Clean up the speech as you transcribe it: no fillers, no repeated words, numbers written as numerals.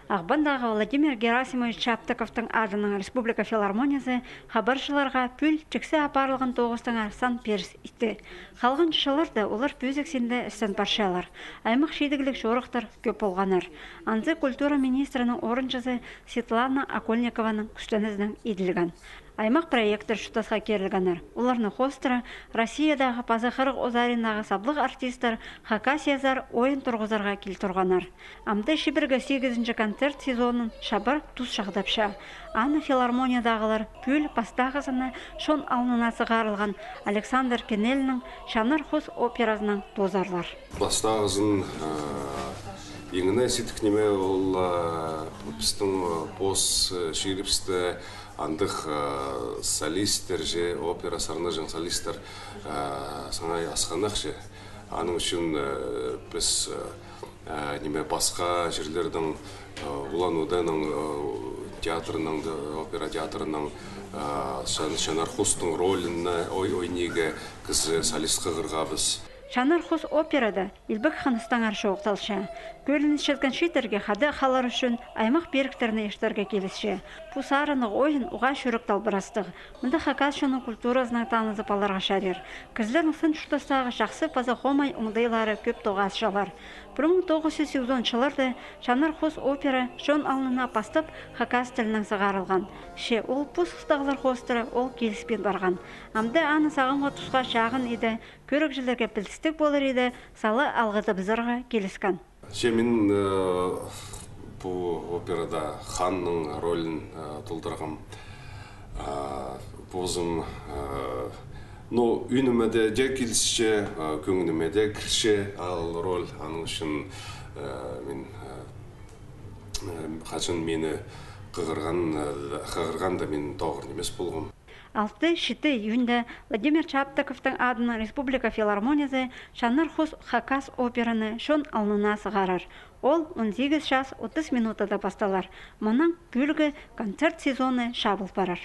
Ағбандағы Владимир Герасимович Чаптыковтың адының Республика филармониясы хабаршыларға пүл чіксі апарылған тоғыстың арсан перс итті. Қалған жышыларды олар пөзексенді істен паршалар. Аймақ шейдігілік жорықтар көп болғанар. Анзы культура министрінің орыншысы Светлана Акольникованың күштеніздің еділген. Аймақ проекттер шутасқа керілгенер. Оларны хостыры Россиядағы Пазахырық озарындағы саблық артистер Хакасиязар ойын тұрғызарға кел тұрғанар. Амды шибіргі 8-ші концерт сезонын шабыр тұз шағдапша. Аны филармониядағылар пүл пастағызыны шон алнына сығарылған Александр Кенелінің Шанар Хос операсының тозарлар. Пастағызын еңіне сетікнеме ол біздің пос шеріпсті андық солистер же опера сарны жың солистер саңай асқанақ же. Аның үшін біз басқа жерлердің Улан-Удэнің театрының, опера театрының Шанар Хустың роліне ойнеге кізі солист қығырғабыз. Шанар Хус операда Илбек Ханыстан аршы оқталшы. Көліні шеткен шетерге қады қалар үшін аймақ беріктеріне ештерге келісші. Пусарының ойын ұға шүріктал бірастығы. Мұнда Хакасияның культурасының танызып аларға шарер. Кізлердің сын шутастағы жақсы пазахомай ұңдайлары көп тоғасшалар. 1990-жыларды Шанар Хус опера шон алынына пастып Хакас тілінің сығарылған. Ше ол пұсықтағылар хостыры ол келіспен барған. Амды аны сағымға тұсқа шағын еді, көрік жылдерге білістік болыр еді, салы алғыды бізірға келіскен. Ше мен бұл операда ханның ролін тұлдырғым. Бұзым үнімеде де келісше, көңінімеде кірше ал роль. Аның үшін қашын мені қығырған да мен тоғыр немес болғым. 6-7 июньда Владимир Чаптыковтың адының Республика филармониясы Шанар Хус Хакас операны шон алнына сығарар. Ол 18 час 30 минутада басталар. Мұның бүлгі концерт сезоны шабыл барар.